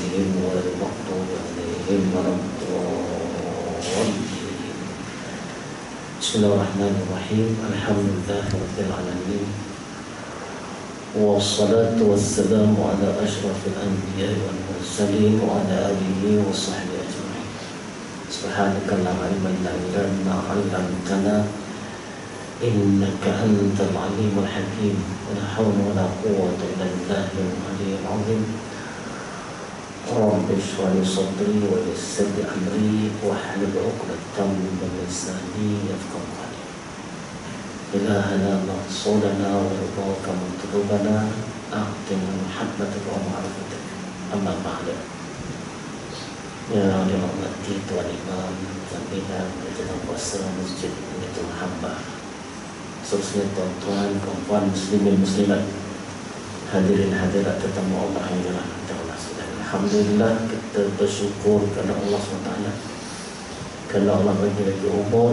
عليهم ولا المغضوب عليهم ولا الضالين. بسم الله الرحمن الرحيم. الحمد لله رب العالمين والصلاة والسلام على أشرف الأنبياء والمرسلين وعلى آله وصحبه أجمعين. سبحانك لا علم لنا إلا ما علمتنا إنك أنت العليم الحكيم. ولا حول ولا قوة إلا بالله العلي العظيم. رب اشرح لي صدري ويسر لي أمري واحلل عقدة من لساني يفقهوا قولي. إلهنا مقصودنا ورضاك مطلوبنا أعطنا محبتك ومعرفتك. أما بعد. Ya dirahmati Tuan Imam, Pimpinan Pimpinan Kuasa Masjid Baitul Hamba, seterusnya tuan-tuan, perempuan, muslimin, muslimat, hadirin hadirat tetamu Allah yang dirahmati Allah sekalian. Alhamdulillah kita bersyukur kerana Allah SWT, kerana Allah bagi lagi umur,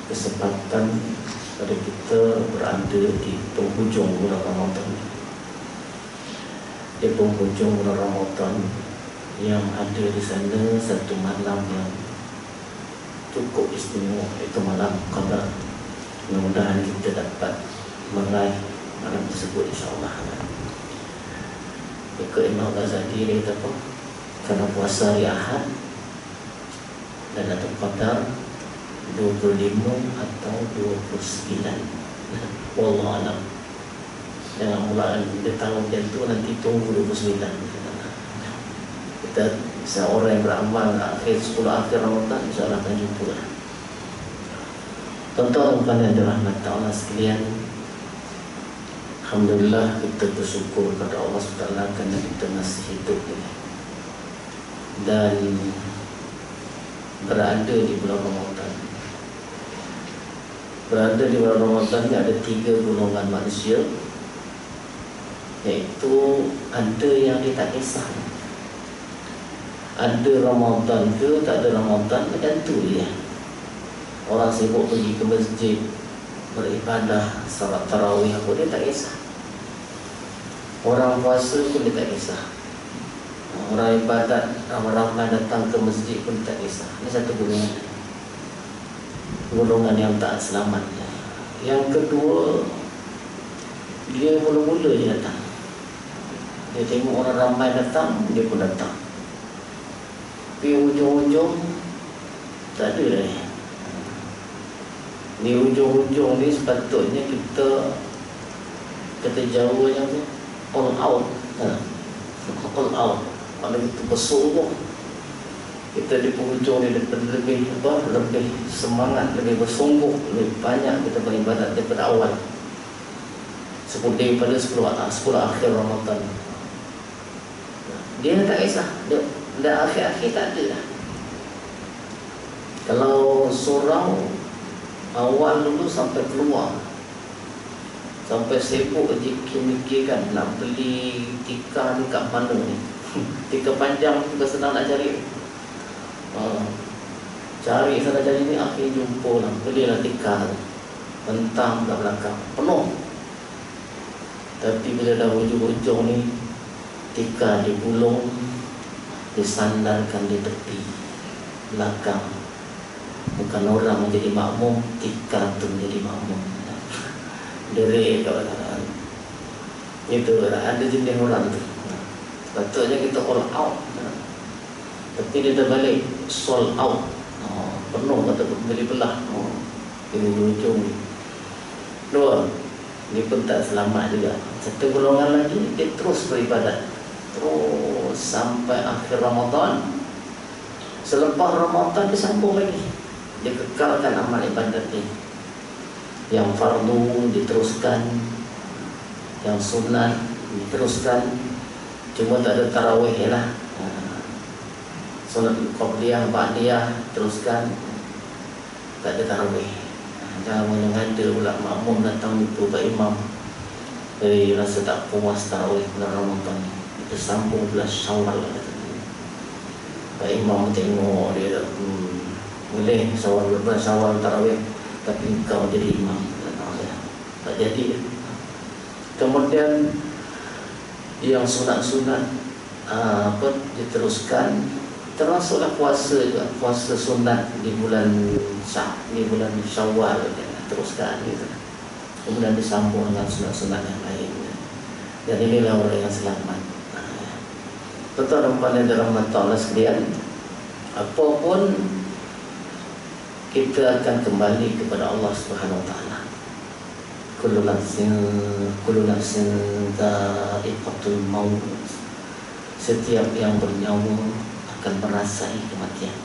kesempatan pada kita berada di penghujung bulan Ramadan. Di penghujung bulan Ramadan yang ada di sana satu malam yang cukup istimewa, itu malam Qadar. Mudah-mudahan kita dapat meraih malam tersebut insyaAllah. Ikut Imam Ghazali dia kata apa? Kerana puasa hari Ahad dan Lailatul Qadar 25 atau 29. Wallahu a'lam. Jangan mulaan dia tahu dia tu nanti tunggu 29. Kita seorang yang beramal akhir 10 akhir Ramadan insyaAllah akan jumpa. Tuan-tuan yang dirahmati Allah sekalian, alhamdulillah kita bersyukur kepada Allah SWT kerana kita masih hidup ini dan berada di bulan Ramadan. Berada di bulan Ramadan ni ada 3 golongan manusia, iaitu ada yang dia tak kisah ada Ramadan ke tak ada Ramadan, macam tu dia. Orang sibuk pergi ke masjid beribadah, salat tarawih apa, dia tak kisah. Orang puasa pun dia tak kisah. Orang ibadat ramai-ramai datang ke masjid pun dia tak kisah. Ini satu golongan, golongan yang tak selamat. Yang kedua, dia mula-mula dia datang. Dia tengok orang ramai datang, dia pun datang. Tapi ujung-ujung tak ada dah. Ni ujung-ujung ni sepatutnya kita kata Jawa yang ni all out. All out. Kalau kita bersungguh, kita di penghujung ni lebih semangat, lebih bersungguh, lebih banyak kita beribadat daripada awal. Seperti daripada 10 akhir Ramadan. Dia tak kisah. Dah akhir-akhir tak ada lah. Kalau surau awal dulu sampai keluar, sampai sibuk mikirkan nak beli tikar ni kat mana ni. Tikar panjang juga senang nak cari. Cari sana cari ni, akhir jumpa lah, belilah tikar, bentang kat belakang penuh. Tapi bila dah hujung-hujung ni, tikar digulung, disandarkan di tepi belakang. Bukan orang menjadi makmum, tikar tu menjadi makmum. Derik kat belakang. Itu ada jenis orang tu. Sepatutnya kita all out, tapi dia dah balik sold out. Penuh kata beli belah. Ini ujung ni. Dua, dia pun tak selamat juga. Satu golongan lagi, dia terus beribadat terus sampai akhir Ramadan. Selepas Ramadan dia sambung lagi, dia kekalkan amal ibadat ni. Yang fardu diteruskan, yang sunat diteruskan, cuma tak ada tarawih lah. Sunat qabliyah, ba'diyah teruskan, tak ada tarawih. Jangan mengada pula makmum datang itu Pak Imam, rasa tak puas tarawih bulan Ramadan ni. Kita sambung bulan Syawal lah. Pak Imam tengok dia, boleh bulan Syawal tarawih, tapi engkau jadi imam. Tak jadi. Kemudian yang sunat-sunat diteruskan, termasuklah puasa juga, puasa sunat di bulan Syawal, teruskan gitu. Kemudian disambung dengan sunat-sunat yang lain. Dan inilah orang yang selamat. Tuan-tuan dan rahmat Allah sekalian, apapun kita akan kembali kepada Allah Subhanahu Wa Taala. Kullu nafsin dha'iqatul maut. Setiap yang bernyawa akan merasai kematian.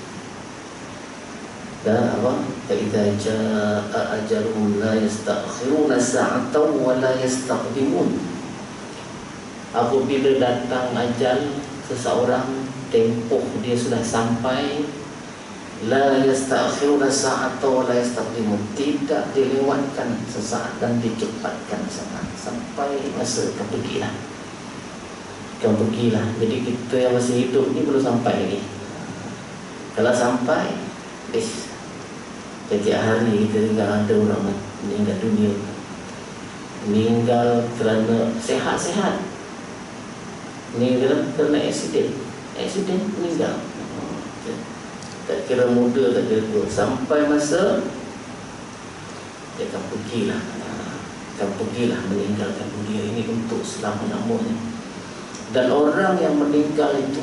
Dan apa? Idza jaa ajaluhum la yastakhiruna sa'atan wa la yastaqdimun. Apabila datang ajal seseorang, tempoh dia sudah sampai, la yastakhiruna sa'atan wa la yastaqdimun, tidak dilewatkan sesaat dan dicepatkan sesaat, sampai masa kau pergilah. Jadi kita yang masih hidup ni belum sampai lagi. Kalau sampai, setiap hari kita dengar ada orang meninggal dunia, meninggal kerana sehat-sehat, meninggal kerana aksiden meninggal. Tak kira muda, tak kira tua, sampai masa dia akan pergilah meninggalkan dunia ini untuk selama-lamanya. Dan orang yang meninggal itu,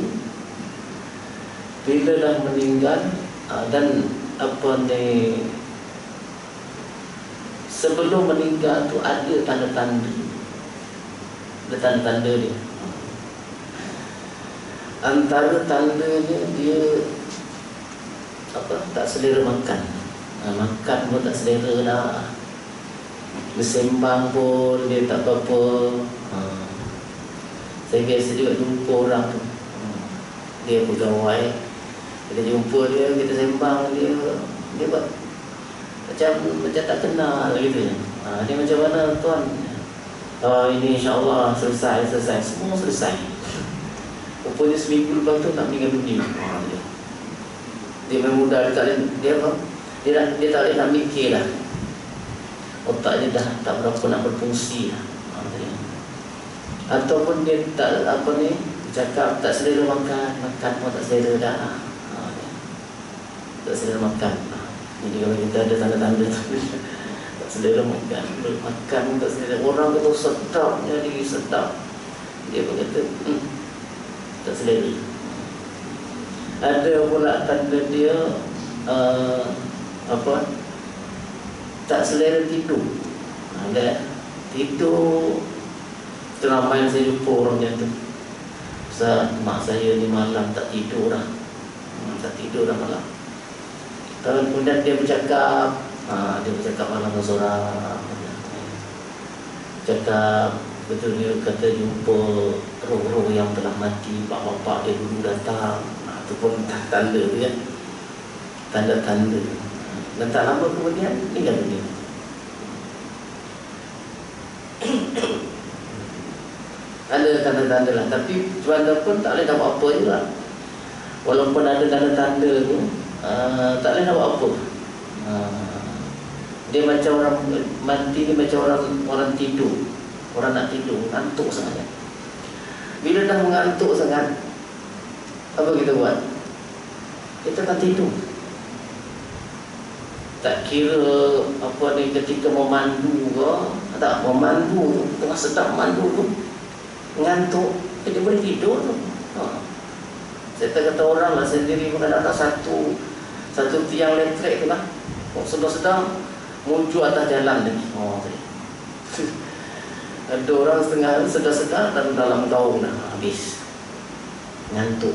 bila dah meninggal, dan sebelum meninggal tu ada tanda-tanda dia. Antara tandanya dia tak selera makan. Makan pun tak selera dah. Bersembang pun dia tak apa-apa. Saya biasa juga jumpa orang tu, dia pegawai, kita jumpa dia, kita sembang, dia buat macam tak kenal gitu. Dia macam mana tuan? Ini insyaAllah selesai, semua selesai. Rupanya seminggu lepas tu nak meninggal dunia. Dia memang muda, dia tak boleh nak mikir lah. Otak dia dah tak berapa nak berfungsi lah. Ataupun dia tak cakap tak selera makan pun tak selera dah. Tak selera makan. Jadi kalau kita ada tanda-tanda tak selera makan pun tak selera. Orang kata sedap, jadi sedap, dia pun kata tak selera. Ada pula tanda dia tak selera tidur. Tidur. Ramai yang saya jumpa orang macam tu. Ustaz, mak saya ni malam tak tidur dah. Malam. Kemudian dia bercakap, malam seorang. Cakap, betul dia kata jumpa roh-roh yang telah mati, bapak-bapak dia dulu datang. Itu pun tanda dia. Tanda-tanda. Dan tak lama kemudian meninggal dunia. Ada tanda-tanda lah, tapi tanda pun tak boleh nak buat apa juga. Walaupun ada tanda-tanda tu, tak boleh nak buat apa. Dia macam orang mati ni, macam orang tidur. Orang nak tidur, ngantuk sangat. Bila dah mengantuk sangat, apa kita buat? Kita akan tidur. Tak kira ketika memandu ke, tak memandu tu, tengah sedap mandu tu, ngantuk, dia boleh tidur tu. Saya kata orang lah sendiri pun ada satu tiang elektrik tu lah. Sedang-sedang muncul atas jalan lagi. Ada orang setengah sedar-sedar dan dalam gaung dah habis. Ngantuk.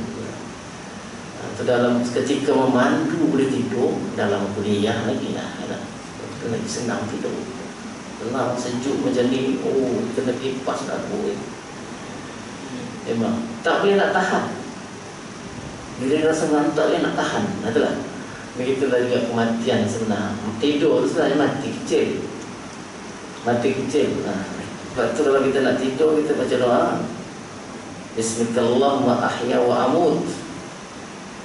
Itu dalam ketika memandu boleh tidur, dalam kuliah lagi lah. Lagi senang tidur. Tenang, sejuk macam ni, kena kipas dah tu. Memang tak boleh nak tahan. Bila rasa ngantuk tak boleh nak tahan. Itulah. Begitulah juga kematian sebenar. Tidur tu sebenarnya mati kecil. Sebab tu kalau kita nak tidur, kita baca doa, Bismillahirrahmanirrahim, ahya wa amut.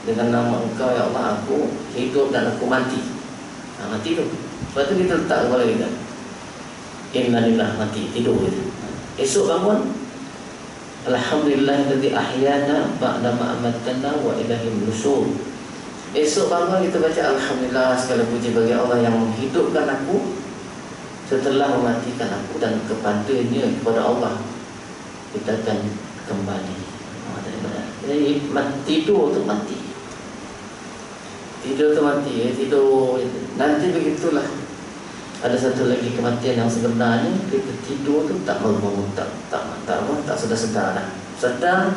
Dengan nama Engkau ya Allah, aku hidup dan aku mati. Mati tu. Sebab tu kita letak kepala kita, innalillah, mati, tidur kita. Esok bangun, Alhamdulillahilladzi ahyana ba'da ma amatana wa ilaihil nusyur. Esok bangun kita baca alhamdulillah, segala puji bagi Allah yang menghidupkan aku setelah mematikan aku, dan kepadanya, kepada Allah kita akan kembali. Jadi tidur tu mati. Tidur tu mati, tidur nanti begitulah. Ada satu lagi kematian yang sebenarnya, kita tidur tu tak bangun, tak sudah sedar dah. Sedar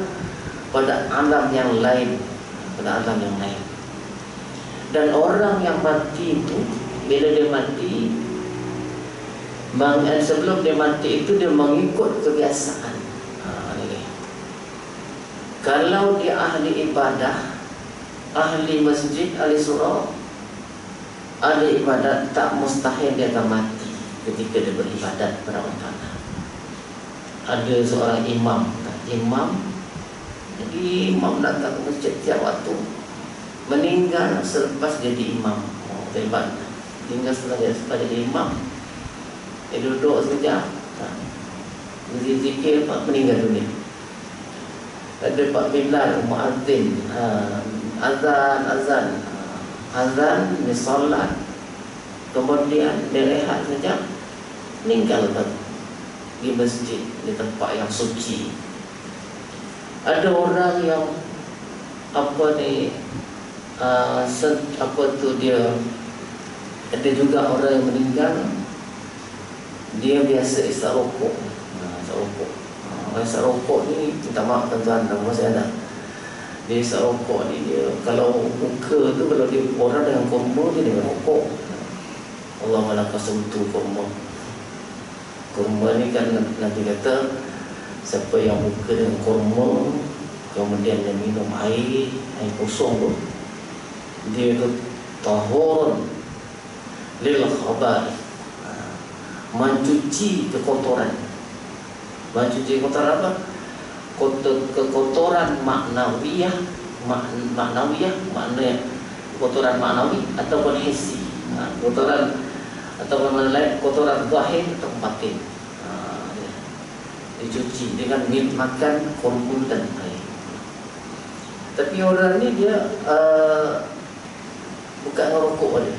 pada alam yang lain, pada alam yang lain. Dan orang yang mati itu, bila dia mati, sebelum dia mati itu dia mengikut kebiasaan. Kalau dia ahli ibadah, ahli masjid, ahli surau, ahli ibadat, tak mustahil dia akan mati ketika dia beribadat kepada Allah Ta'ala. Ada seorang imam, jadi imam datang ke masjid tiap waktu, meninggal selepas jadi imam. Meninggal setelah jadi imam. Dia duduk sekejap, berzikir, meninggal dunia. Ada Pak Bilal muadzin, azan ni solat, kemudian dia rehat sekejap, meninggal di masjid, di tempat yang suci. Ada orang yang dia, ada juga orang yang meninggal, dia biasa isap rokok. Orang isap rokok ni, minta maaf tuan-tuan, nama saya ada. Dia isap rokok ni, dia kalau muka tu, kalau dia orang dengan kurma, dia dengan rokok. Allah malaka sumtu kurma. Kurma ni kan nanti kata, siapa yang muka dengan kurma, kemudian dia minum air kosong tu, dia tu tahur lil khabar, mencuci kekotoran. Mencuci kotoran apa? Kekotoran maknawiyah, maknanya kotoran maknawi ataupun hissi. Kotoran ataupun lain, kotoran zahir atau batin. Dicuci dengan makan kurma dan air. Tapi orang ni dia bukan ngerokok dia.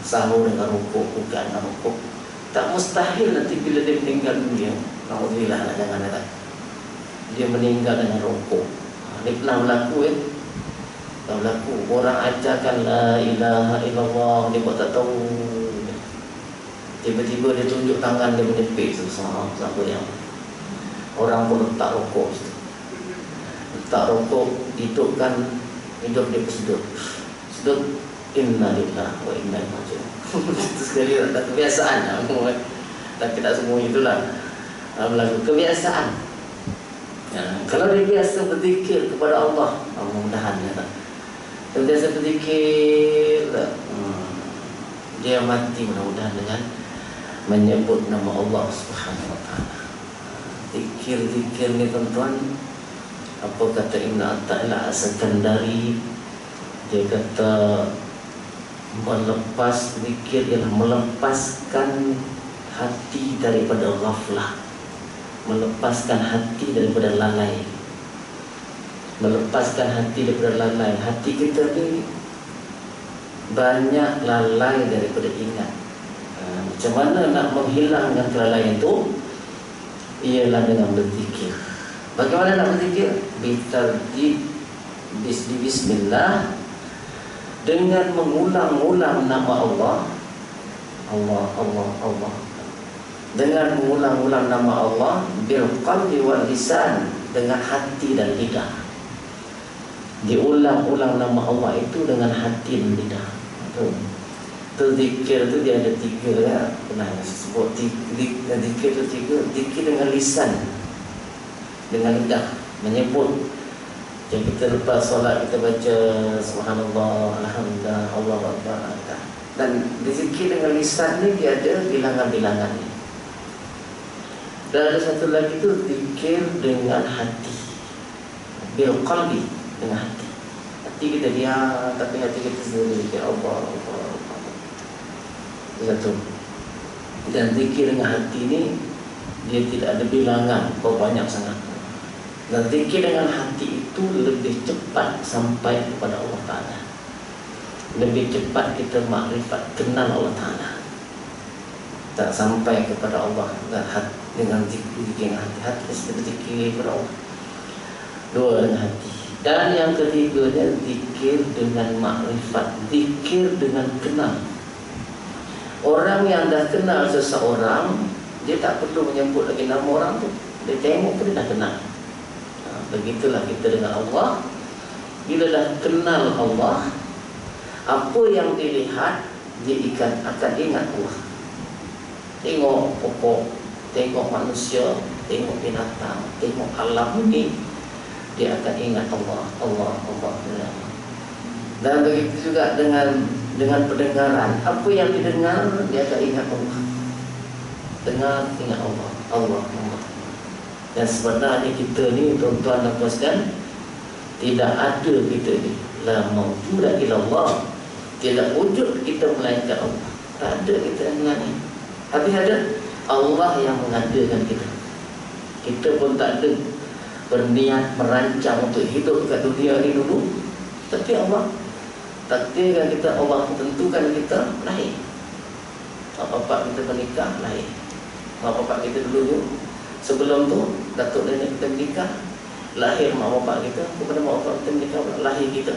Sahur dengan rokok, bukan dengan rokok. Tak mustahil nanti bila dia meninggal dunia, alhamdulillah, jangan ada. Dia meninggal dengan rokok. Ini pernah berlaku ya. Pernah berlaku. Orang ajarkan la ilaha illallah, dia buat tak tahu. Tiba-tiba dia tunjuk tangan dia menepik siapa yang. Orang pun letak rokok. Letak rokok, hidupkan, hidup dia bersedut. Sedut, inna lillahi wa inna ilaihi raji'un. Itu sekali tak kebiasaan. Tak semua itulah berlaku kebiasaan. Kalau dia biasa berzikir kepada Allah, mudah-mudahan ya, dia biasa berzikir, dia mati mudah-mudahan dengan menyebut nama Allah Subhanahu Wa Taala. Zikir-zikir ni tuan-tuan, apa kata Ibn Atta'illah As-Sakandari, dia kata melepas zikir ialah melepaskan hati daripada ghaflah, melepaskan hati daripada lalai, melepaskan hati daripada lalai. Hati kita ni banyak lalai daripada ingat. Macam mana nak menghilangkan kelalaian itu? Ialah dengan berzikir. Bagaimana nak berzikir? Bismillah, dengan mengulang-ulang nama Allah. Dengan mengulang-ulang nama Allah bil qalbi wal lisan, dengan hati dan lidah. Diulang-ulang nama Allah itu dengan hati dan lidah. Zikir tu dia ada tiga ya. Pernah sebut zikir tu tiga. Zikir dengan lisan, dengan lidah, menyebut. Jadi kita lepas solat kita baca subhanallah, alhamdulillah, Allahu akbar. Dan zikir dengan lisan ni dia ada bilangan-bilangan ni. Dan ada satu lagi tu zikir dengan hati, bil qalbi, dengan hati. Hati kita diam, tapi hati kita sendiri zikir Allah. Satu. Dan zikir dengan hati ni dia tidak ada bilangan, kau banyak sangat. Dan zikir dengan hati itu lebih cepat sampai kepada Allah Ta'ala. Lebih cepat kita makrifat, kenal Allah Ta'ala. Tak sampai kepada Allah dengan zikir dengan hati-hati, kita berzikir kepada Allah. Dua, dengan hati. Dan yang ketiganya zikir dengan makrifat, zikir dengan kenal. Orang yang dah kenal seseorang, dia tak perlu menyebut lagi nama orang tu. Dia tengok tu dia dah kenal. Begitulah kita dengan Allah. Bila dah kenal Allah, apa yang dilihat, dia akan ingat Allah. Tengok pokok, tengok manusia, tengok binatang, tengok alam ini, dia akan ingat Allah, Allah, Allah. Dan begitu juga dengan pendengaran. Apa yang didengar, dia akan ingat Allah. Dengar, ingat Allah, Allah, Allah. Dan sebenarnya kita ni, tuan-tuan dan puan-puan, tidak ada kita ni la mawjuda illallah, tidak wujud kita melainkan Allah. Tak ada kita yang ni. Tapi ada Allah yang mengadakan kita. Kita pun tak ada berniat merancang untuk hidup kat dunia ni dulu, tapi Allah takdirkan kita, Allah tentukan kita lahir. Mak bapak kita menikah, lahir. Mak bapak kita dulu sebelum tu datuk nenek kita menikah, lahir mak bapak kita. Kepada mak bapak kita menikah, lahir kita.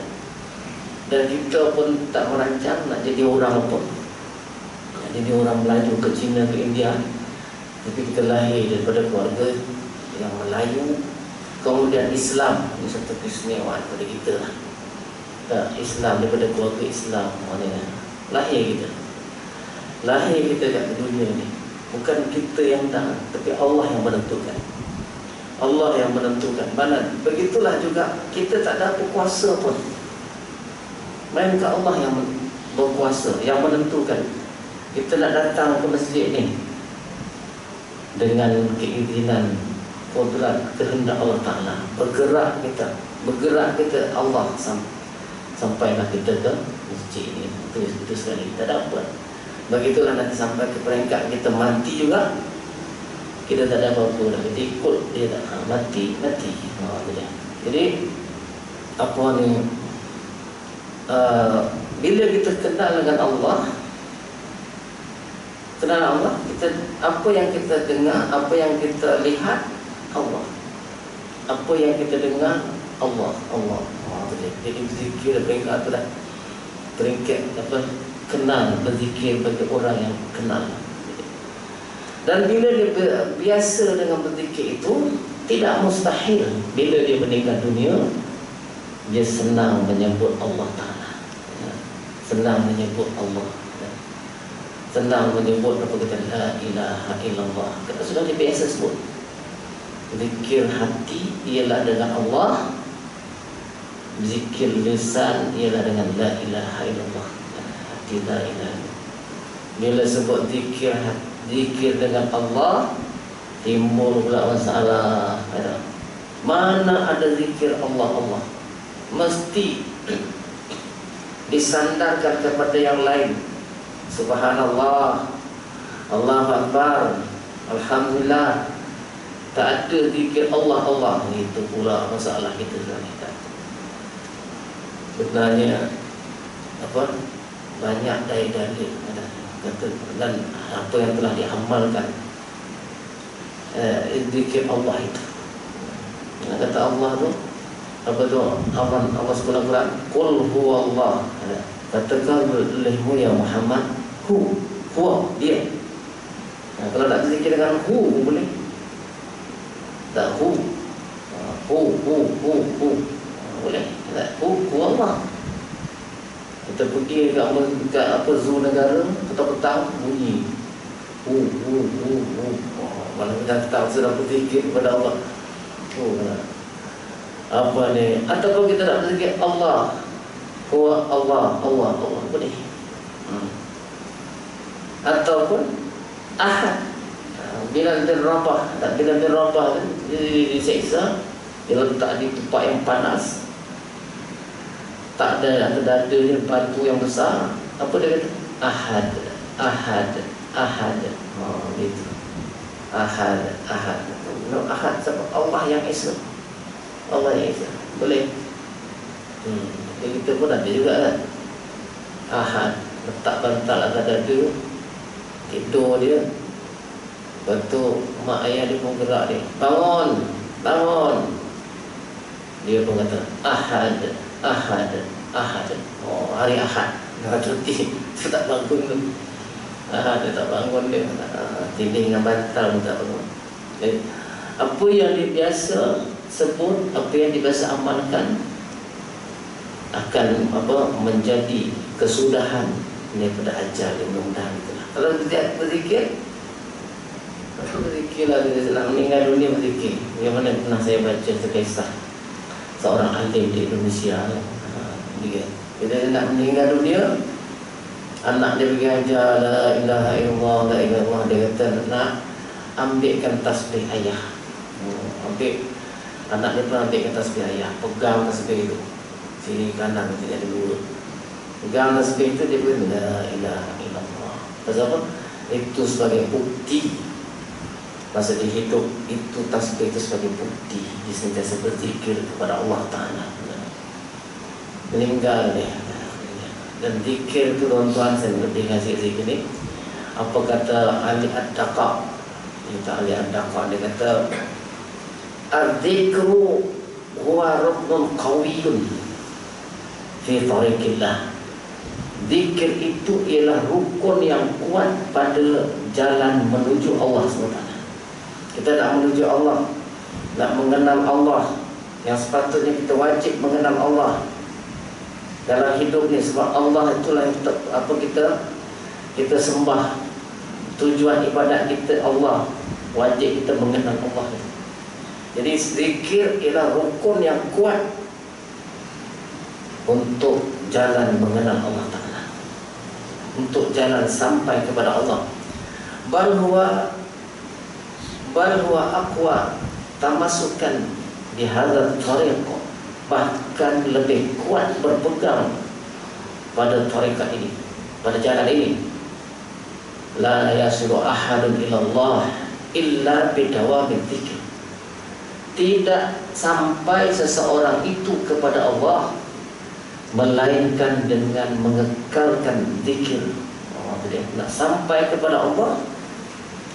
Dan kita pun tak merancang nak jadi orang apa, nak jadi orang Melayu ke China, ke India. Tapi kita lahir daripada keluarga yang Melayu. Kemudian Islam, ini satu keistimewaan pada kita lah. Islam daripada keluarga Islam, maknanya lahir kita. Lahir kita kat dunia ni, bukan kita yang dah, tapi Allah yang menentukan. Allah yang menentukan. Mana begitulah juga kita tak ada kuasa pun, melainkan Allah yang berkuasa, yang menentukan. Kita nak datang ke masjid ni dengan keizinan, kodrat, kehendak Allah Ta'ala. Bergerak kita Allah sampailah kita ke masjid ni. Itu sekali kita dapat. Begitulah nanti sampai ke peringkat kita mati juga, kita tak ada apa-apa dah. Kita ikut dia tak, mati. Jadi apa ni, bila kita kenal dengan Allah, kita, apa yang kita dengar, apa yang kita lihat, Allah. Apa yang kita dengar, Allah. Jadi berzikir peringkat tu dah, peringkat apa, kenal, berzikir bagi orang yang kenal. Dan bila dia biasa dengan berzikir itu, tidak mustahil bila dia meninggal dunia, dia senang menyebut Allah Ta'ala, senang menyebut Allah, senang menyebut apa kata, la ilaha illallah. Kita sudah biasa sebut. Zikir hati ialah dengan Allah, zikir lisan ialah dengan la ilaha illallah. Hati la ilaha. Bila sebut zikir dengan Allah, timbul pula masalah. Mana ada zikir Allah, mesti disandarkan kepada yang lain. Subhanallah, Allahu Akbar, Alhamdulillah. Tak ada zikir Allah. Itu pula masalah kita sekarang. Sebenarnya apa, banyak dalil kata, dan apa yang telah diamalkan zikir Allah itu. Kata Allah tu apa tu, Allah sebut Al-Quran, qul huwallah, katakan olehmu ya Muhammad, huwa, dia. Kalau nak zikir dengan hu boleh, tak hu boleh, tak hu Allah. Kita pergi kat apa, zoo negara, petang-petang bunyi hu. Mana kita tak sudah berzikir kepada Allah. Apa ni? Ataupun kita nak berzikir Allah, huwa Allah boleh. Ataupun ahad. Bila dia rabah diseksa, dia letak di tempat yang panas, tak ada dada-dadanya batu yang besar. Apa dia kata? Ahad. Gitu. Ahad. Ahad siapa? Allah yang Esa. Allah yang Esa. Boleh. Jadi kita pun ada juga kan. Ahad, letak bantal atas dada, tidur dia. Lepas tu mak ayah dia pun gerak dia, bangun, bangun. Dia pun kata Ahad, Ahad, Ahad. Oh, hari Ahad dah cuti, dia tak bangun tu. Ahad dia tak bangun dia. Tidur dengan bantal pun tak bangun. Jadi, apa yang dia biasa sebut, apa yang dia biasa amalkan akan menjadi kesudahan daripada ajal yang mudah-mudahan itulah. Kalau dia berzikir, berzikirlah dia nak meninggal dunia berzikir. Yang mana pernah saya baca kisah seorang alim di Indonesia. Bila dia nak meninggal dunia, anak dia pergi ajar la ilaha illallah, la ilaha illallah. Dia kata nak ambilkan tasbih ayah. Anak dia pun ambilkan tasbih ayah, pegang tasbih itu sini kanan tidak ada dua. Pegang tasbih itu dia pun la ilaha illallah. Pasal apa? Itu sebagai bukti masa dia hidup, itu tasbih itu sebagai bukti dia sentiasa berzikir kepada Allah Ta'ala. Meninggal dia. Dan zikir itu tuan-tuan, saya lebih kasih zikir ni. Apa kata Ali Ad-Daqa? Ali Ad-Daqa dia kata Al-Zikru huwa ruknun qawiyun fi tariqillah. Zikir itu ialah rukun yang kuat pada jalan menuju Allah SWT. Kita nak menuju Allah, nak mengenal Allah, yang sepatutnya kita wajib mengenal Allah dalam hidup ni. Sebab Allah itulah yang kita sembah. Tujuan ibadat kita Allah, wajib kita mengenal Allah. Jadi zikir ialah rukun yang kuat untuk jalan mengenal Allah Ta'ala, untuk jalan sampai kepada Allah. Bal huwa aqwa tamasukan di hadzal tariq, bahkan lebih kuat berpegang pada tariqat ini, pada jalan ini. La yasilu ahadun ilallah illa bidawamil dzikr. Tidak sampai seseorang itu kepada Allah melainkan dengan mengekalkan zikir. Nak sampai kepada Allah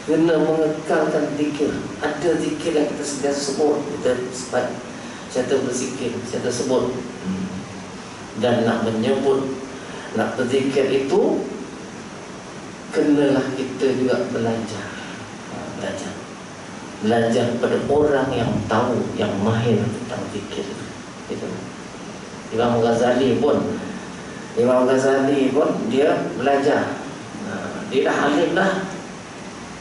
kena mengekalkan zikir. Ada zikir yang kita sentiasa sebut, kita sentiasa berzikir, sentiasa sebut. Dan nak menyebut, nak berzikir itu kenalah kita juga belajar. Belajar pada orang yang tahu, yang mahir tentang zikir itu. Imam Ghazali pun dia belajar. Dia dah alim dah,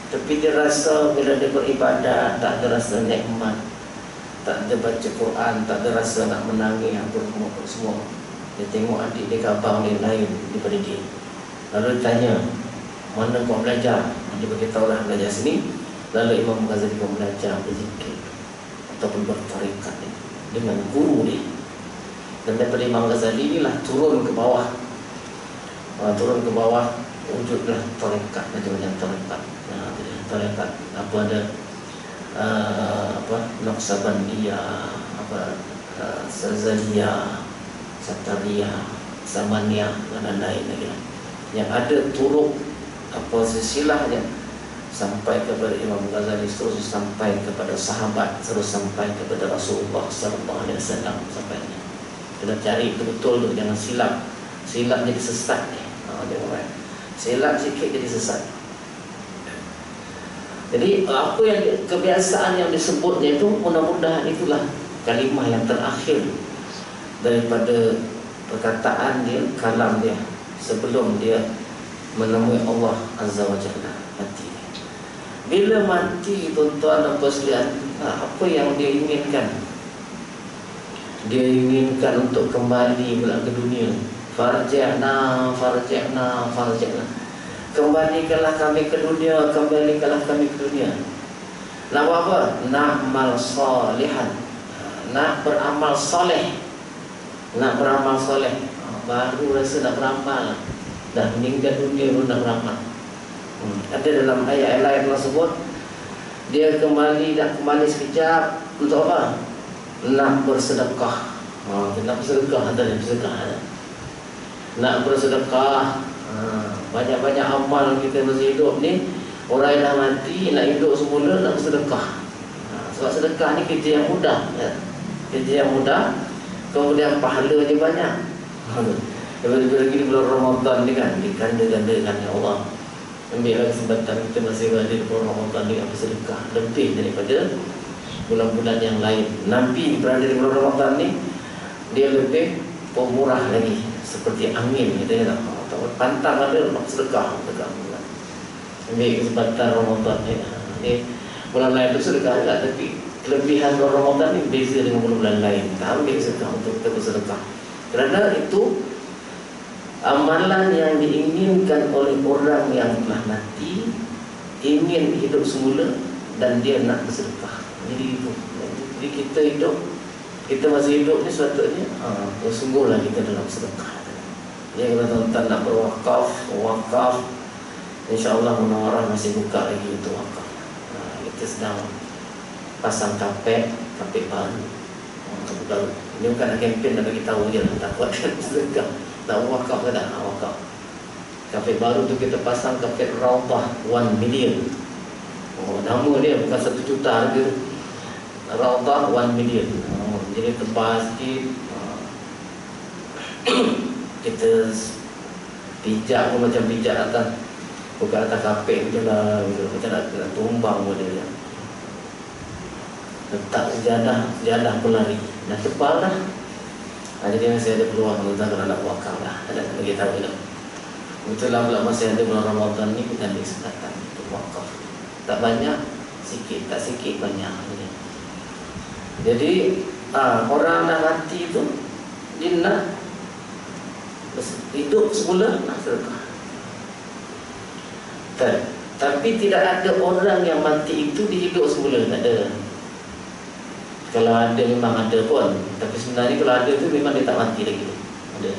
tapi dia rasa bila dia beribadat tak ada rasa nikmat, tak ada baca Quran, tak ada rasa nak menangis apa semua. Dia tengok adik dia, abang dia lain daripada dia. Lalu dia tanya, mana kau belajar? Dia beritahu lah belajar sini. Lalu Imam Ghazali pun belajar berzikir ataupun bertarikat dengan guru dia. Dan daripada Imam Ghazali inilah turun ke bawah, wujudlah tarikat, macam-macam tarikat. Tarikat apa ada Naqsabandiyah, Sazaliyah, Satariyah, Zamaniyah dan lain-lain lagi. Yang ada turun silsilahnya sampai kepada Imam Ghazali, terus sampai kepada sahabat, terus sampai kepada Rasulullah sallallahu alaihi wasallam sampainya. Kita cari betul tu, jangan silap jadi sesat ni. Silap sikit jadi sesat. Jadi apa yang kebiasaan yang disebutnya itu, mudah-mudahan itulah kalimah yang terakhir daripada perkataan dia, kalam dia sebelum dia menemui Allah Azza wa Jalla mati. Bila mati, tuan-tuan dan puan-puan, apa yang dia inginkan? Dia inginkan untuk kembali pula ke dunia. Farja'na. Kembalikanlah kami ke dunia, Nak buat apa? Na'mal salihan. Nak beramal soleh. Baru rasa nak beramal. Dah meninggal dunia pun nak beramal. Ada dalam ayat lain Allah sebut, dia kembali sekejap untuk apa? nak bersedekah. Nak bersedekah, ada yang bersedekah. Nak bersedekah, banyak-banyak amal kita masih hidup ni. Orang yang dah mati nak hidup semula nak bersedekah. Sebab sedekah ni kerja yang mudah, ya. Kerja yang mudah, kemudian pahalanya banyak. Lebih-lebih lagi di bulan Ramadan ni kan, diganda-gandakan ya Allah. Ambil kesempatan kita masih ada di bulan Ramadan ni bersedekah lebih daripada bulan-bulan yang lain. Nabi berada di bulan Ramadan ni, dia lebih pemurah lagi, seperti angin kita ya. Pantang ada nak sedekah. Ambil kesempatan Ramadan ni. Bulan lain tu sedekah juga, tapi kelebihan bulan Ramadan ni beza dengan bulan-bulan lain. Kita ambil sedekah untuk kita bersedekah. Kerana itu amalan yang diinginkan oleh orang yang telah mati, ingin hidup semula dan dia nak bersedekah. Jadi itu. Jadi kita hidup, kita masih hidup ni sepatutnya bersungguhlah kita dalam sedekah. Jadi kalau tuan-tuan nak berwakaf, insya-Allah Munawarah masih buka lagi untuk wakaf. Kita sedang pasang kapek baru. Ini bukan nak kempen, nak bagi tahu je lah, tak buat sedekah. Tak wakaf ke tak? Wakaf. Kapek baru tu kita pasang kapek Raudhah 1 million. Nama dia bukan 1 juta harga. Raudhah 1 million. Jadi tebal sikit. Kita pijak pun macam pijak atas, bukan atas kapek macam lah, macam nak tumbang pun dia. Letak sejadah pelari. Dah tebal dah. Jadi masih ada peluang kita kalau nak wakaf lah. Ada bagi tahu kita. Betul lah pula masih ada bulan Ramadan ni, kita ambil kesempatan untuk wakaf. Tak banyak, sikit. Tak sikit, banyak. Jadi orang dah mati tu, dia nak hidup semula, nak sedekah. Tapi tidak ada orang yang mati itu dihidup semula. Tak ada. Kalau ada memang ada pun, tapi sebenarnya kalau ada tu memang dia tak mati lagi. Ada.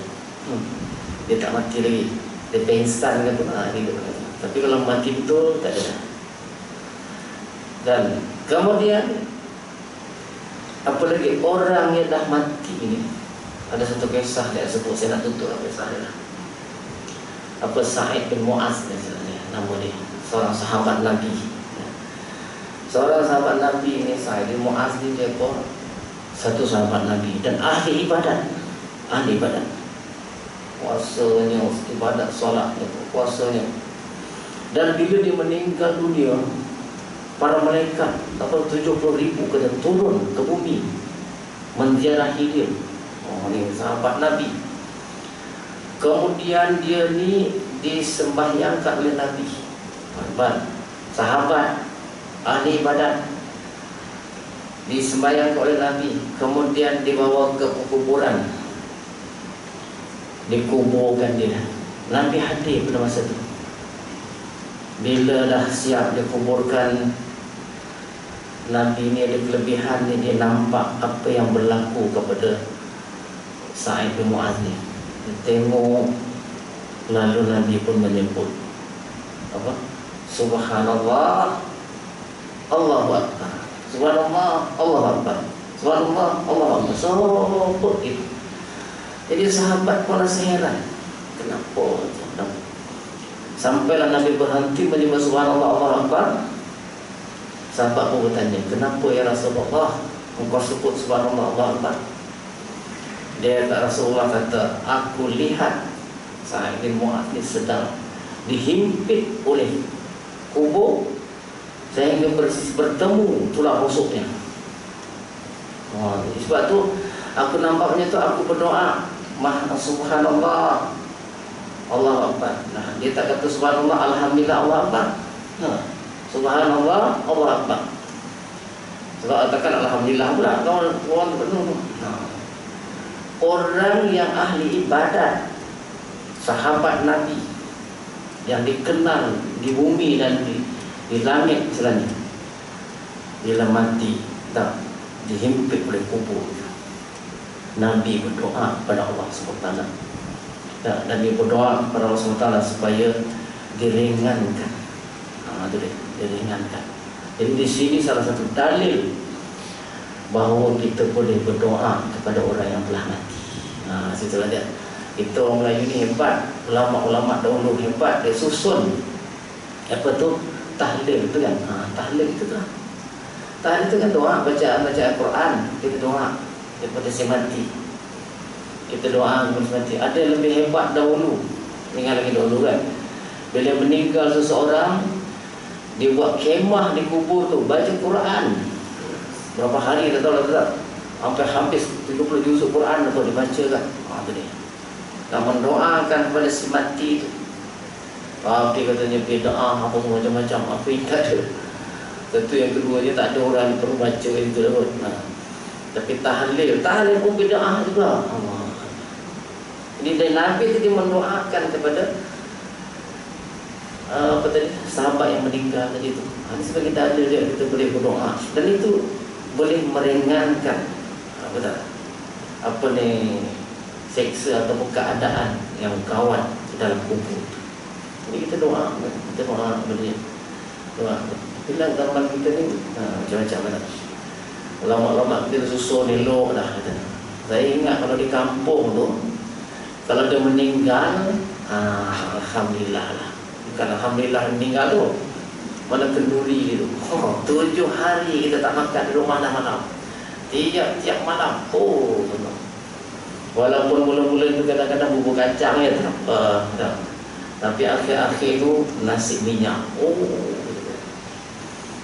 Dia tak mati lagi. Dia pengsan ke tu, hidup. Tapi kalau mati betul, tak ada. Dan kemudian apa lagi, orang yang dah mati ni, ada satu kisah dia sebut, saya nak tutup kisah dia. Apa, Sa'id bin Mu'az nama dia, seorang sahabat Nabi. Seorang sahabat Nabi ini, Sa'id bin Mu'az ni, dia pun satu sahabat Nabi dan ahli ibadat. Puasanya, ibadat solatnya, puasanya. Dan bila dia meninggal dunia, para malaikat 70,000 kena turun ke bumi menziarahi dia. Ini sahabat Nabi. Kemudian dia ni disembahyangkan oleh Nabi. Sahabat ahli ibadat disembahyangkan oleh Nabi. Kemudian dibawa ke kuburan, dikuburkan dia. Nabi hadir pada masa itu. Bila dah siap dikuburkan, Nabi ni ada kelebihan ni, dia nampak apa yang berlaku kepada Sa'id bin Mu'az ni. Dia tengok, lalu Nabi pun menyebut apa? Subhanallah, Allahu Akbar. Subhanallah, Allahu Akbar. Subhanallah, Allahu Akbar. Sebut itu. Jadi sahabat pun rasa heran. Kenapa? Sampailah Nabi berhenti menyebut Subhanallah, Allahu Akbar. Sahabat pun bertanya, kenapa ya Rasulullah engkau sebut Subhanallah, Allahu Akbar? Dia kata, Rasulullah kata, aku lihat Sa'id bin Mu'az ni sedang dihimpit oleh kubur sehingga bertemu tulang rusuknya. Sebab tu aku nampaknya tu aku berdoa, Subhanallah, Allahu Akbar. Nah, dia tak kata Subhanallah, Alhamdulillah, Allahu Akbar. Subhanallah, Allahu Akbar. Sebab katakan Alhamdulillah pula, orang penuh. Orang yang ahli ibadat, sahabat Nabi yang dikenal di bumi dan di langit istilahnya, bila mati tak dihimpit oleh kubur, Nabi berdoa kepada Allah SWT. Nabi berdoa kepada Allah SWT supaya diringankan. Itu dia, diringankan. Jadi di sini salah satu dalil bahawa kita boleh berdoa kepada orang yang telah mati. Situlah dia. Kita orang Melayu ni hebat, ulama-ulama dahulu hebat, dia susun apa tu, tahlil tu kan. Tahlil itu tu lah. Tahlil itu kan doa, baca Al-Quran, kita doa kepada si mati. Kita doa kepada si mati. Ada yang lebih hebat dahulu, ingat lagi dahulu kan, bila meninggal seseorang, dia buat kemah di kubur tu, baca Quran. Berapa hari tak tahu lah, sampai habis 30 juzuk Quran atau dibaca kan. Itu dia. Dan mendoakan kepada si mati tu. Dia katanya bid'ah apa macam-macam, apa yang tak ada. Tentu yang kedua dia tak ada orang yang perlu baca itu lah kot. Tapi tahlil pun bid'ah juga. Jadi dari Nabi tu dia mendoakan kepada apa tadi, sahabat yang meninggal tadi tu. Ini sebagai dalil dia kita boleh berdoa, dan itu boleh meringankan apa ni, seksa atau keadaan yang kawan dalam kubur. Jadi kita doa kepada dia. Doa. Bila zaman kita ni macam-macam kan. Ulama-ulama kita susun elok dah kata. Saya ingat kalau di kampung tu, kalau dia meninggal, alhamdulillah lah. Bukan alhamdulillah meninggal tu, mana kenduri tu. 7 hari kita tak makan di rumah dah malam. Tiap malam. Walaupun mula-mula itu kadang-kadang bubur kacang ya, tak apa. Tapi akhir-akhir tu nasi minyak.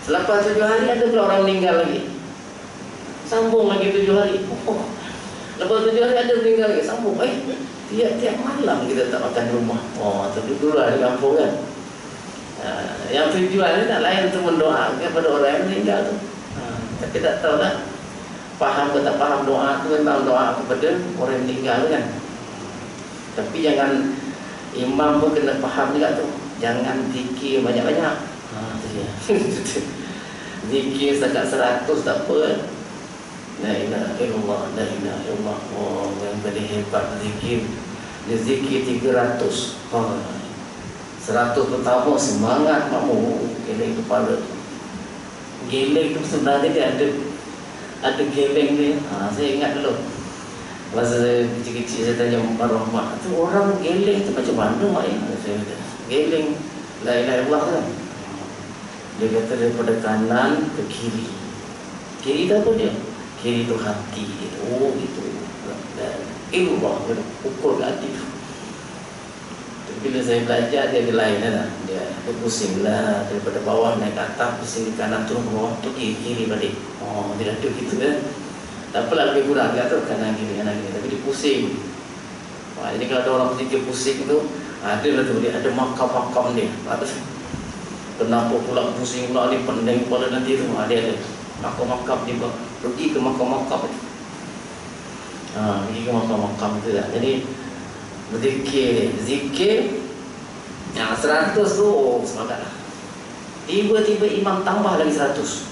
Selepas 7 hari ada pula orang meninggal lagi. Sambung lagi 7 hari. Lepas 7 hari ada meninggal lagi. Sambung. Tiap malam kita tak makan di rumah. Tapi dulu lah di kampung kan. Yang tujuan ni tak lain untuk mendoakan kepada orang yang meninggal tu. Tapi tak tahu lah, faham ke tak faham doa tu memang doa kepada orang yang meninggal kan. Tapi jangan, imam pun kena faham juga tu. Jangan zikir banyak-banyak. Zikir setakat 100 tak apa kan. La ilaha illallah, la ilaha illallah. Yang paling hebat zikir, dia zikir 300. 100 pertama semangat makmum, geleng kepala. Geleng tu sebenarnya dia ada geleng dia. Saya ingat dulu masa saya kecil-kecil, saya tanya Marwah, mak tu orang geleng tu macam mana mak ya? Saya kata geleng la ilaha illallah kan. Dia kata daripada kanan ke kiri. Kiri tu apa dia? Kiri tu hati gitu. Gitu. Ilmu ukur hati tu. Bila saya belajar dia lain kan. Dia pusing lah daripada bawah naik ke atas, pusing di kanan turun ke bawah, tu kiri balik. Dia ada gitu kan. Tak apalah, lebih kurang dia tu kanan kiri, tapi dia pusing. Jadi kalau ada orang pusing tu, ada lah tu, dia ada makam-makam dia. Kenapa pula pusing pula ni, pening kepala nanti tu. Dia ada makam-makam dia, pergi ke makam-makam tu. Pergi ke makam-makam tu lah. Jadi zikir yang 100 tu semangat lah. Tiba-tiba imam tambah lagi 100.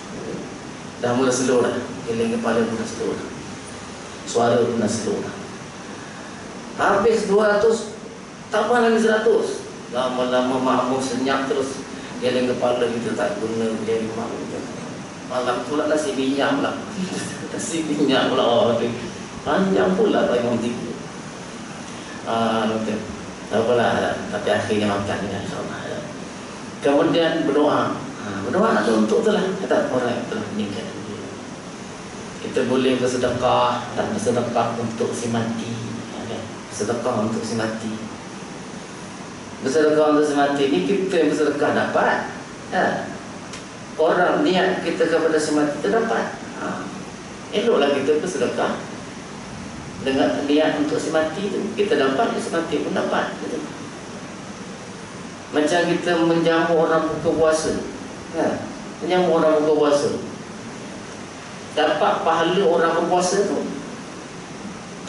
Dah mula slow dah. Geleng kepala pun dah slow dah. Suara pun dah slow dah. Habis 200, tambah lagi 100. Lama-lama makmum senyap terus. Geleng kepala kita tak guna jadi imam kita. Malam pula nasi minyak pula. Nasi minyak pula. Panjang pula tak imam zikir. Tak apalah, tapi akhirnya makan dengan insyaAllah. Kemudian berdoa. Berdoa tu untuk tu lah, kata orang yang telah meninggal. Kita boleh bersedekah, dan bersedekah untuk si mati. Bersedekah untuk si mati. Bersedekah untuk si mati ni kita yang bersedekah dapat. Orang niat kita kepada si mati tu dapat. Eloklah kita bersedekah dengan niat untuk si mati tu, kita dapat, si mati pun dapat gitu. Macam kita menjamu orang buka puasa, menjamu orang buka puasa, dapat pahala orang berpuasa tu,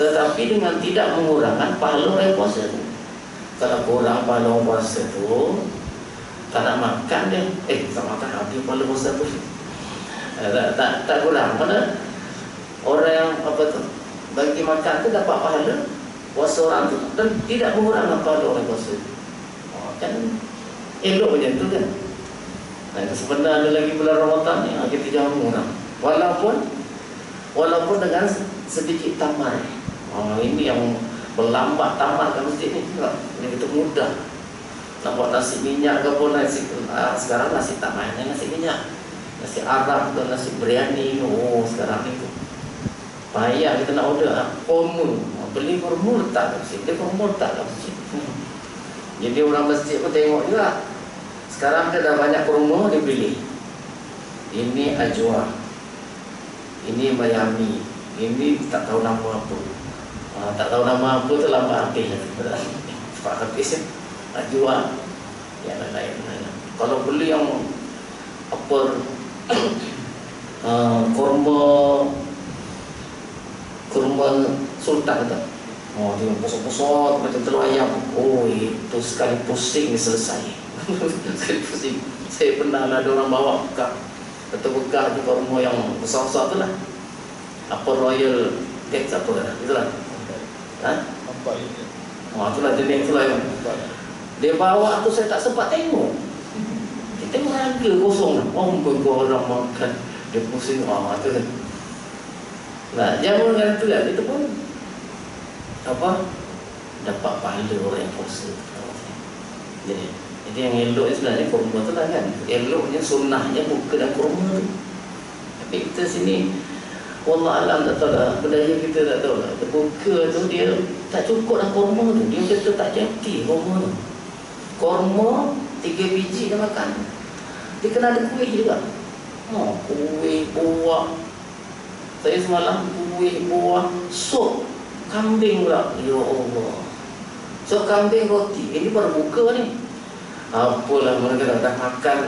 tetapi dengan tidak mengurangkan pahala orang puasa tu. Kalau kurang pahala orang puasa tu, tak nak makan dia, tak makan habis pahala puasa tu. Tak kurang. Pada orang yang apa tu, bagi makan tu dapat pahala puasa orang tu, dan tidak mengurangkan pahala orang puasa. Kan elok macam tu kan. Sebenarnya ada lagi bulan Ramadan ni, kita jangan mengurang. Walaupun walaupun dengan sedikit tamar. Ini yang berlambat tamarkan masjid ni. Ini kita mudah nak buat nasi minyak ke pun nasi. Sekarang nasi tak mainnya nasi minyak, nasi Arab atau nasi biryani. Sekarang ni tu payah kita nak order formal. Beli formal tak masjid, beli formal tak masjid. Jadi orang masjid pun tengok juga. Sekarang kita dah banyak promo dia beli. Ini Ajwa, ini Miami, ini tak tahu nama apa. Tak tahu nama apa tu lambat habis lah. Cepat habis ya. Ajwa, yang lain-lain. Kalau beli yang apa kurma sultan tu, dia posok-posok macam telur ayam. Itu sekali pusing selesai. Sekali pusing. Saya pernah ada orang bawa bekal, atau bekal tu kurma yang besar-besar tu lah. Apa Royal Cake apa lah, itulah. Itulah jenis itulah yang dia bawa tu, saya tak sempat tengok. Kita tengok harga kosong lah. Orang makan dia pusing. Tu kan. Nah, jamu dengan tu lah. Itu pun dapat pahala orang yang puasa. Jadi yang elok sebenarnya kurma tu lah kan. Eloknya sunnahnya buka dan kurma tu. Tapi kita sini wallah alam tak tahu lah, budaya kita tak tahu lah. Buka tu dia tak cukup lah kurma tu. Dia kata tak jadi kurma tu. Kurma 3 biji dia makan. Dia kena ada kuih juga. Kuih, buah. Saya semalam kuih, buah, sup kambing pula. Ya Allah. Sup kambing roti. Ini baru buka ni. Apalah mereka dah makan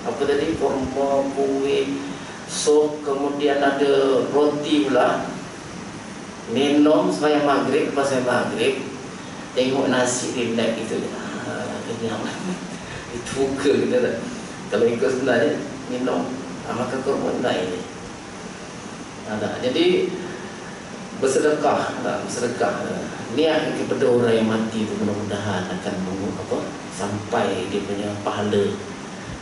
apa tadi, kurma, kuih, sup, kemudian ada roti pula. Minum sembahyang maghrib, lepas sembahyang maghrib tengok nasi relax gitu. Kenyang. Itu buka kita tak. Kalau ikut sebenarnya minum makan kurma naik. Jadi bersedekah, bersedekah. Niat kepada orang yang mati itu mudah-mudahan akan sampai dia punya pahala,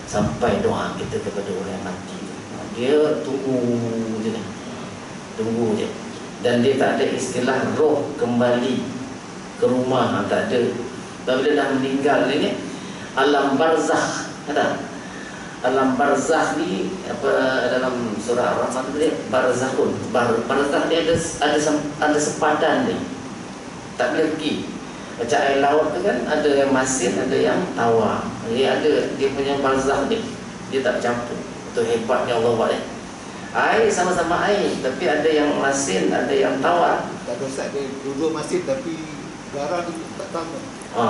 sampai doa kita kepada orang yang mati. Dia tunggu je, tunggu je. Dan dia tak ada istilah roh kembali ke rumah, tak ada. Tapi dia dah meninggal ni, alam barzakh, ada. Alam barzakh ni apa dalam surah Ar-Rahman tu dia barzakhun. Barzakh dia ada sepadan ni. Tak boleh pergi. Macam air laut tu kan ada yang masin, ada yang tawar. Dia ada dia punya barzakh dia. Dia tak campur. Itu hebatnya Allah buat air sama-sama air, tapi ada yang masin, ada yang tawar. Tak ada Ustaz, dia dua masin tapi garam tu tak sama.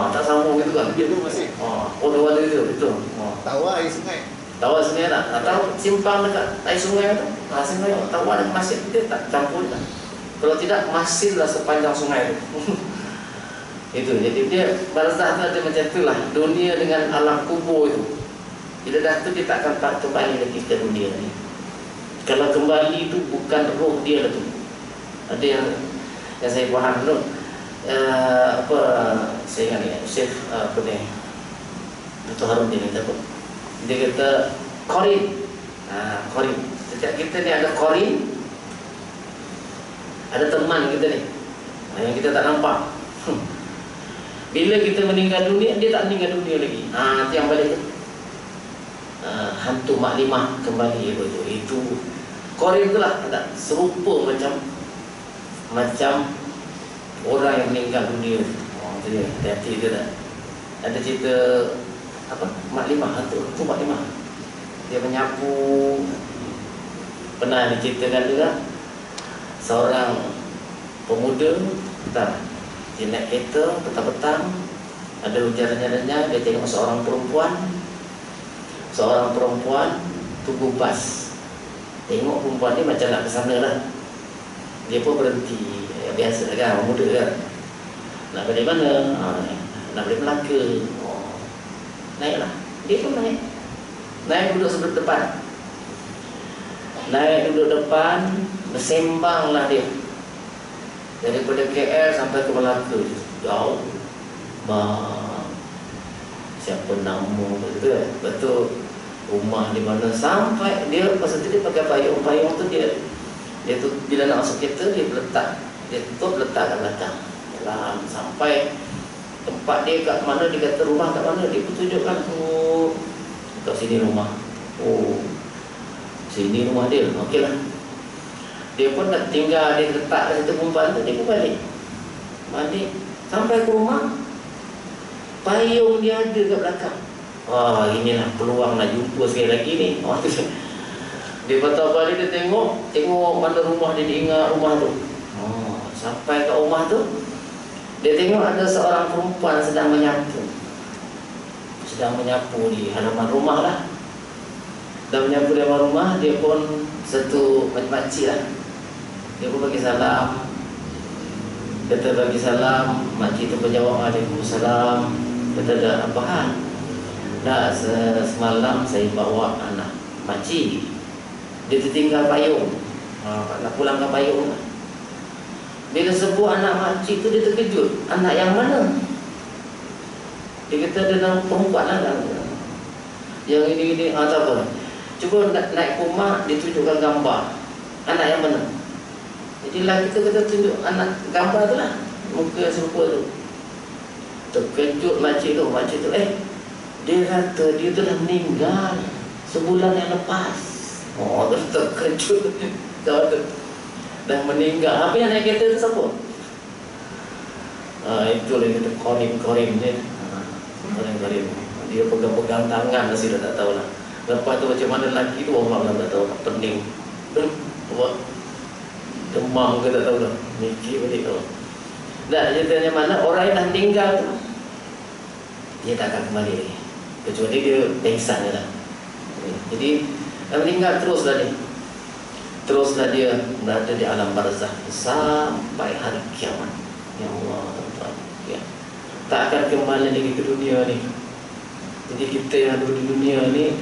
Tak sama gitu kan. Dia dua masin. Dua ada itu. Tawar air sungai. Tawar sungai tak? Atau simpang dekat air sungai tu? Sungai tawar dan masin dia tak campur tak? Kalau tidak masinlah sepanjang sungai tu. Itu. Jadi dia barzakh tu ada macam itulah. Dunia dengan alam kubur itu. Bila dah tu dia tak akan kembali lagi ke dunia ni. Kalau kembali tu bukan roh dia lah tu. Ada yang saya faham dulu. Saya ingat ni Syekh apa ni, Dr. Harun dia kata apa? Dia kata qarin. Qarin. Setiap kita ni ada qarin, ada teman kita ni yang kita tak nampak. Bila kita meninggal dunia, dia tak meninggal dunia lagi. Nanti yang balik tu hantu maklimah kembali itu qarin tu lah. Tak serupa macam orang yang meninggal dunia. Jadi hati-hati dia tak. Ada cerita apa? Maklimah, hantu maklimah. Dia menyapu. Pernah diceritakan juga seorang pemuda, dia naik kereta petang-petang, ada hujan-hujannya, dia tengok seorang perempuan tunggu bas. Tengok perempuan ni macam nak ke sana lah. Dia pun berhenti. Biasa kan, orang muda kan. Nak balik mana? Nak balik Melaka. Naiklah. Dia pun naik. Naik duduk sebelah depan. Naik duduk depan, bersembanglah dia. Daripada KL sampai ke Melaka. Jauh. Siapa nama betul? Betul. Rumah di mana, sampai dia pasal dia pakai payung tu dia Dia tu bila nak masuk kereta dia letak, dia tutup letak kat belakang. Dalam sampai tempat dia kat mana, dia kata rumah kat mana, dia pun tunjukkan, oh kat sini rumah. Oh sini rumah dia. Okeylah. Dia pun nak tinggal, dia letak kat situ perempuan tu, dia pun balik. Sampai ke rumah, payung dia ada kat belakang. Wah, inilah peluang nak jumpa sekali lagi ni. Dia patah balik, dia tengok mana rumah dia ingat rumah tu. Sampai ke rumah tu, dia tengok ada seorang perempuan sedang menyapu di halaman rumah lah. Dah menyapu di halaman rumah, dia pun satu makcik lah. Dia pun bagi salam. Kata bagi salam, makcik tu berjawab, Waalaikumsalam. Kata dah apa hal? Dah semalam saya bawa anak makcik, dia tertinggal payung. Nak pulangkan payung lah. Bila sebut anak makcik tu, dia terkejut. Anak yang mana? Dia kata ada nama perempuan lah. Yang ini tak apa. Cuba naik ke rumah, dia tunjukkan gambar anak yang mana. Jadi lah kita kata tunjuk anak gambar tu lah, muka serupa tu. Terkejut makcik tu. Dia kata dia tu dah meninggal sebulan yang lepas. Terkejut. Dah meninggal. Apa yang naik kereta tu siapa? Itu yang kata korim ni. Korim. Dia pegang-pegang tangan masih dah tak tahu lah. Lepas tu macam mana lelaki tu, orang tak tahu lah. Pening. Demam ke tak tahu lah. Mikir balik tu. Dah ceritanya mana orang yang dah meninggal tu, dia tak akan kembali lagi, kecuali dia pengsan je lah. Jadi dah meninggal teruslah dia berada di alam barzakh sampai hari kiamat. Ya Allah, tuan-tuan, ya. Tak akan kembali lagi ke dunia ni. Jadi kita yang ada di dunia ni,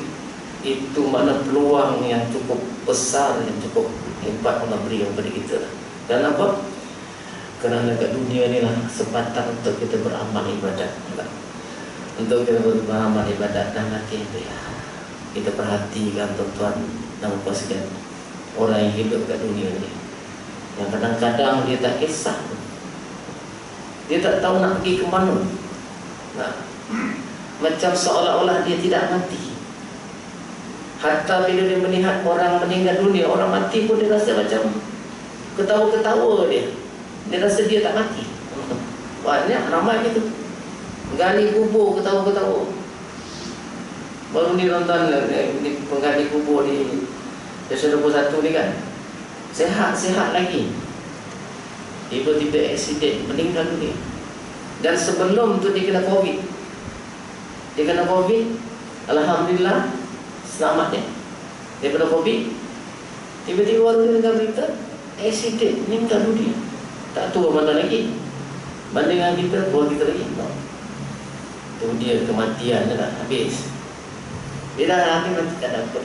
itu makna peluang yang cukup besar, yang cukup hebat Allah beri kepada kita. Dan apa? Kerana kat dunia ni lah kesempatan untuk kita beramal ibadat. Untuk kita beramal ibadat dan nanti kita perhatikan tuan-tuan dan puan-puan, orang yang hidup kat dunia ni, yang kadang-kadang dia tak kisah, dia tak tahu nak pergi ke mana. Macam seolah-olah dia tidak mati. Hatta bila dia melihat orang meninggal dunia, orang mati pun dia rasa macam ketawa-ketawa dia. Dia rasa dia tak mati. Banyak ramai gitu. Gali kubur ketawa-ketawa. Baru ni nonton ni penggali kubur di Desa 21 ni kan. Sehat-sehat lagi. Tiba-tiba aksiden, meninggal dunia. Dan sebelum tu dia kena COVID. Alhamdulillah selamatnya. Dia kena COVID. Tiba-tiba baru dia dengar berita aksiden, meninggal dunia. Tak tahu mana lagi. Bandingkan kita, keluar kita lagi. Itu dia kematian dah habis. Dia dah habis, mati tak ada apa.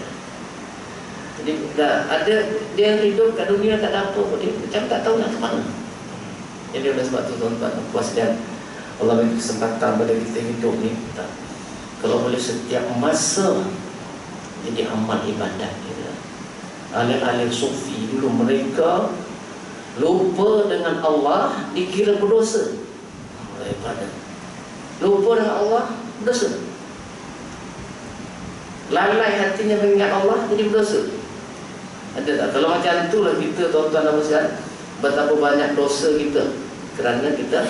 Jadi dah ada dia yang hidup kat dunia tak ada apa pun, dia macam tak tahu nak ke mana. Jadi oleh sebab tu tuan-tuan puas, dan Allah beri kesempatan pada kita hidup ni, kalau boleh setiap masa jadi amal ibadat kita. Ahli-ahli sufi dulu mereka lupa dengan Allah dikira berdosa. Lupa dengan Allah berdosa. Lalai hatinya mengingat Allah jadi berdosa. Ada tak? Kalau macam itulah kita tuan-tuan dan puan-puan, betapa banyak dosa kita kerana kita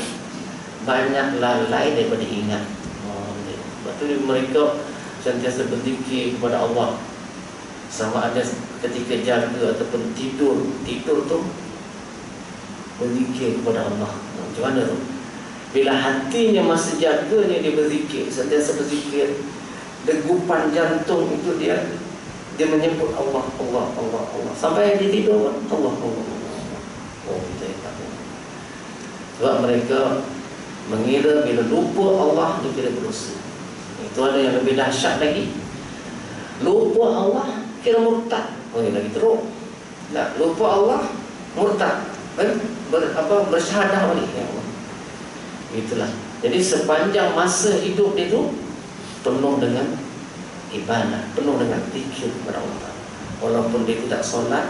banyak lalai daripada ingat. Sebab tu mereka sentiasa berzikir kepada Allah, sama ada ketika jaga ataupun tidur tu berzikir kepada Allah. Macam mana tu? Bila hatinya masih jaganya dia berzikir, sentiasa berzikir, degupan jantung itu dia menyebut Allah sampai dia tidur Allah. Kita hebat. Sebab mereka mengira bila lupa Allah dikira berdosa. Itu ada yang lebih dahsyat lagi. Lupa Allah kira murtad. Lagi teruk. Nah, lupa Allah murtad. Bersyahadah oleh Allah. Itulah. Jadi sepanjang masa hidup dia itu penuh dengan ibadah, penuh dengan zikir kepada Allah. Walaupun dia tidak solat,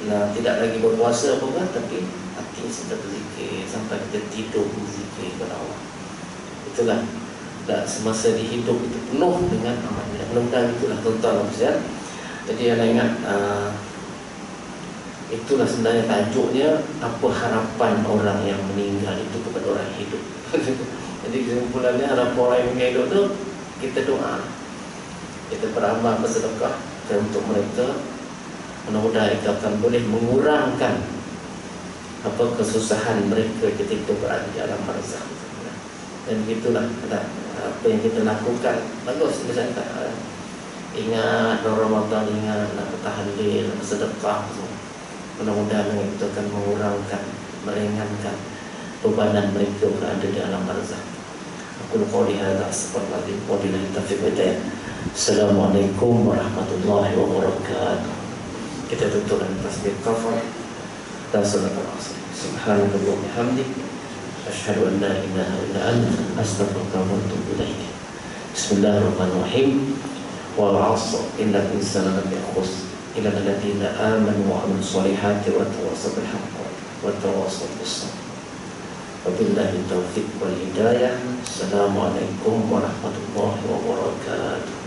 tidak lagi berpuasa apa kan, tapi hati sedang berzikir sampai kita tidur berzikir kepada Allah. Itulah semasa di hidup itu penuh dengan amal. Mudah-mudahan itulah tuan-tuan dan. Jadi anda ingat, itulah sebenarnya tajuknya, apa harapan orang yang meninggal itu kepada orang yang hidup. Jadi kesimpulannya, harapan orang yang hidup itu kita doa, kita beramal, bersedekah, dan untuk mereka mudah-mudahan itu akan boleh mengurangkan apa kesusahan mereka ketika berada di alam barzakh. Dan begitulah apa yang kita lakukan. Bagus misalnya ingat Ramadan, ingat nak bertahlil, bersedekah semua. Mudah-mudahan itu akan mengurangkan, meringankan bebanan mereka berada di alam barzakh. Aku qouli hadza astaghfirullah wa billahi taufiq wa hidayah. Assalamualaikum warahmatullahi wabarakatuh. Kita tutup dengan tasbih kafar dan salawat rasul. Subhanallah wa bihamdik, asyhadu an la ilaha illa anta, astaghfiruka wa atubu ilaik. Bismillahirrahmanirrahim. Wal 'ashr innal insana lafi khusr illa alladziina aamanu wa 'amilus shalihati wa tawassaw bil haqqi wa tawassaw bis sabr. Wabillahi taufiq wal hidayah. Assalamualaikum warahmatullahi wabarakatuh.